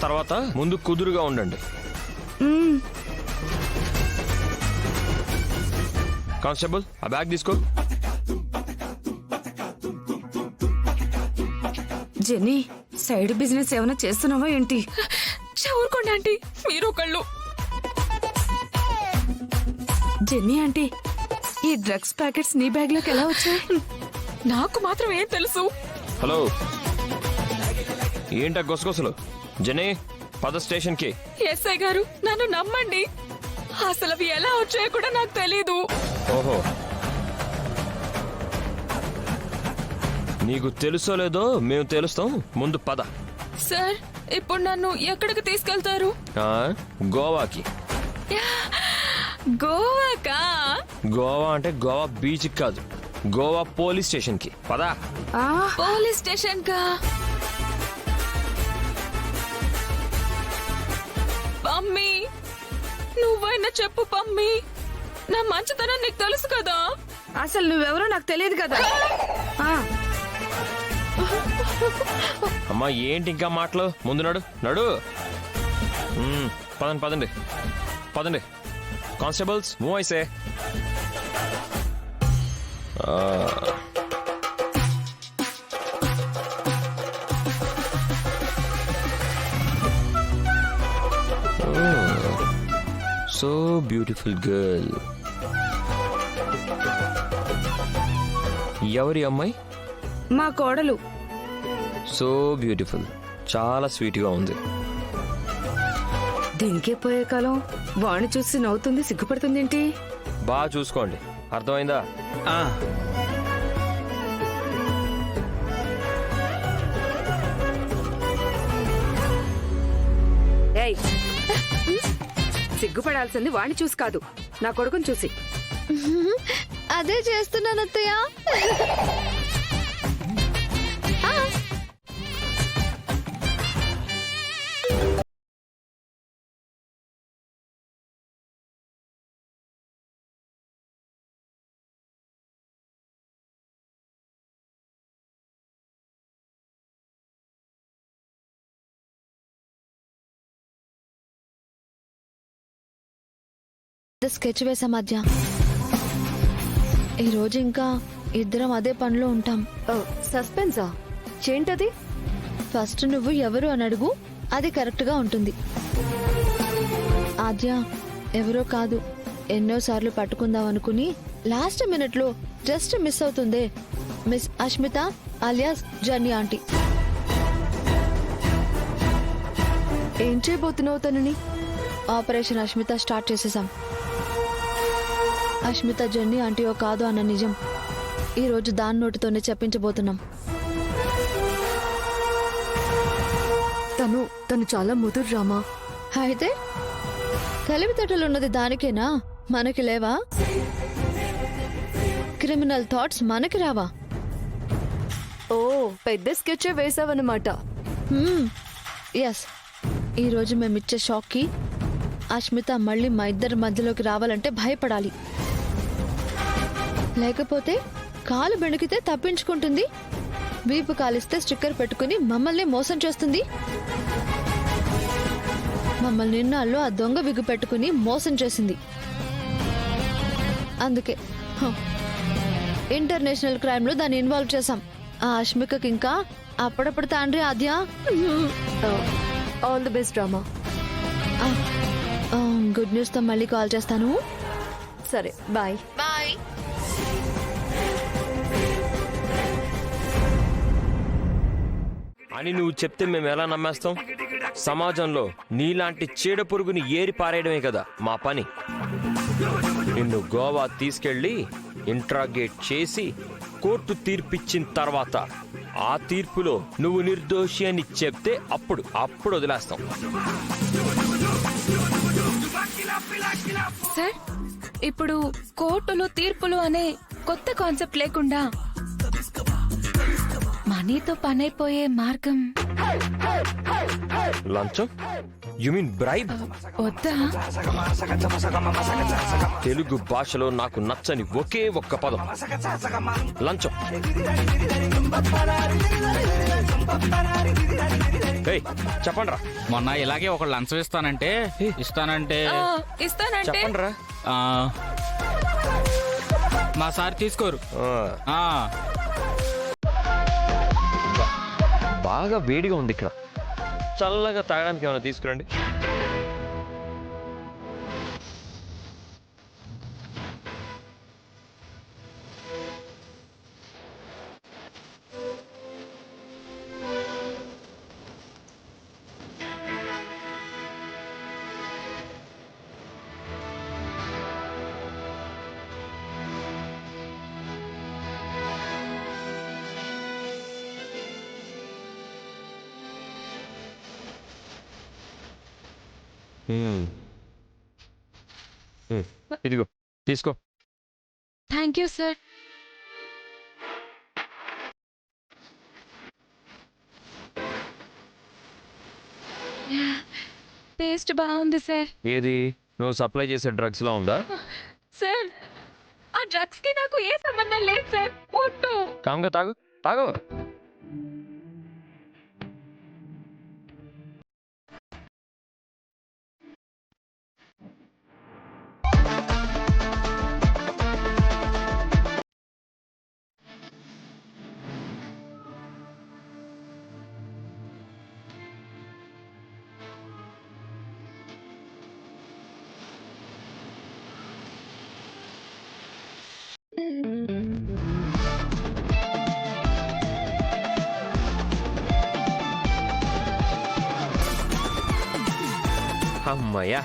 తర్వాత ముందు కుదురుగా ఉండండి. కానిస్టేబుల్ ఆ బ్యాగ్ తీసుకో. జెన్నీ, సైడ్ బిజినెస్ ఏమైనా చేస్తున్నావా ఏంటి? ఊరుకోండి ఆంటీ, మీరు ఒకళ్ళు. జెన్నీ ఆంటీ, ఈ డ్రగ్స్ ప్యాకెట్స్ నీ బ్యాగ్ లోకి ఎలా వచ్చాయి? నాకు మాత్రం ఏం తెలుసు? హలో, ఏంటా గొసగొసలు? జనే, పద స్టేషన్ కి. ఎస్ఐ గారు, నన్ను నమ్మండి, అసలు అవి ఎలా వచ్చాయో కూడా నాకు తెలీదు. ఓహో, నీకు తెలుసో లేదో మేము తెలుస్తాం. ముందు పద. సార్, ఇప్పుడు నన్ను ఎక్కడికి తీసుకెళ్తారు? గోవాకి. గోవాకా? గోవా అంటే గోవా బీచ్ కాదు, గోవా పోలీస్ స్టేషన్ కి పదా. పోలీస్ స్టేషన్ కా? పమ్మి, నువ్వైనా చెప్పు పమ్మి, నా మంచితనం నీకు తెలుసు కదా. అసలు నువ్వెవరో నాకు తెలియదు కదా. అమ్మా ఏంటి ఇంకా మాటలు? ముందు నడు నడు. పదండి పదండి పదండి. కానిస్టేబుల్స్ మూవ్ అయిసే. So beautiful girl. ఎవరి అమ్మాయి? మా కోడలు. సో బ్యూటిఫుల్, చాలా స్వీట్ గా ఉంది. దీనికే పోయే కాలం వాణ్ణి చూసి నవ్వుతుంది, సిగ్గుపడుతుంది ఏంటి? బాగా చూసుకోండి, అర్థమైందా? ఏయ్, సిగ్గుపడాల్సింది వాణ్ణి చూసి కాదు, నా కొడుకుని చూసి. అదే చేస్తున్నాను అత్తయ్య. స్కెచ్ వేసా మధ్య. ఈ రోజు ఇంకా ఇద్దరం అదే పనిలో ఉంటాం. సస్పెన్సా? ఏంటది? ఫస్ట్ నువ్వు ఎవరు అని అడుగు, అది కరెక్ట్ గా ఉంటుంది. ఆద్య ఎవరో కాదు, ఎన్నోసార్లు పట్టుకుందాం అనుకుని లాస్ట్ మినిట్ లో జస్ట్ మిస్ అవుతుందే, miss Ashmita alias journey aunty. ఏం చేయబోతున్నావు తనని? ఆపరేషన్ అష్మిత స్టార్ట్ చేసేసాం. అష్మిత జర్నీ ఆంటీయో కాదు అన్న నిజం ఈ రోజు దాని నోటితోనే చెప్పించబోతున్నాం. తను చాలా ముదురు రామా. అయితే తెలివితేటలు ఉన్నది దానికేనా, మనకి లేవా? క్రిమినల్ థాట్స్ మనకి రావా? ఓ, పెద్ద స్కెచ్ వేసావన్నమాట. ఎస్, ఈ రోజు మేమిచ్చే షాక్ కి అష్మిత మళ్ళీ మా ఇద్దరి మధ్యలోకి రావాలంటే భయపడాలి. లేకపోతే కాలు బెణికితే తప్పించుకుంటుంది, వీపు కాలిస్తే స్టిక్కర్ పెట్టుకుని మమ్మల్ని మోసం చేస్తుంది. మమ్మల్ని నిన్నాళ్ళు ఆ దొంగ విగ్గు పెట్టుకుని మోసం చేసింది. అందుకే ఇంటర్నేషనల్ క్రైమ్ లో దాన్ని ఇన్వాల్వ్ చేశాం. ఆ అష్మికకి ఇంకా అప్పుడప్పుడు తండ్రి Adya. All the best Rama. Good news తో మళ్ళీ కాల్ చేస్తాను. సరే, బాయ్. బాయ్. అని నువ్వు చెప్తే మేము ఎలా నమ్మేస్తాం? సమాజంలో నీలాంటి చీడ పురుగుని ఏరి పారేయడమే కదా మా పని. నిన్ను గోవా తీసుకెళ్లి ఇంట్రాగేట్ చేసి కోర్టు తీర్పిచ్చిన తర్వాత ఆ తీర్పులో నువ్వు నిర్దోషి అని చెప్తే అప్పుడు వదిలేస్తాం. సార్, ఇప్పుడు కోర్టులు తీర్పులు అనే కొత్త కాన్సెప్ట్ లేకుండా మనీతో పనైపోయే మార్గం. లంచం యు మీన్ బ్రైబ్? వద్దా? తెలుగు భాషలో నాకు నచ్చని ఒకే ఒక్క పదం లంచం. ఏయ్, చెప్పండ్రా. మొన్న ఇలాగే ఒక లంచం ఇస్తానంటే చెప్పండ్రా. ఆ, మా సార్ తీసుకోరు. ఆ, బాగా వేడిగా ఉంది ఇక్కడ. చల్లగా తాగడానికి ఏమైనా తీసుకురండి. ఇదిగో తీసుకో. Thank you sir. టేస్ట్ బాగుంది సార్. ఏది నువ్వు సప్లై చేసే డ్రగ్స్ లో ఉందా? సార్ ఆ డ్రగ్స్ కి నాకు ఏ సంబంధం లేదు సార్. ఒట్టు. కామ్గా తాగు తాగు. అమ్మయ్యా,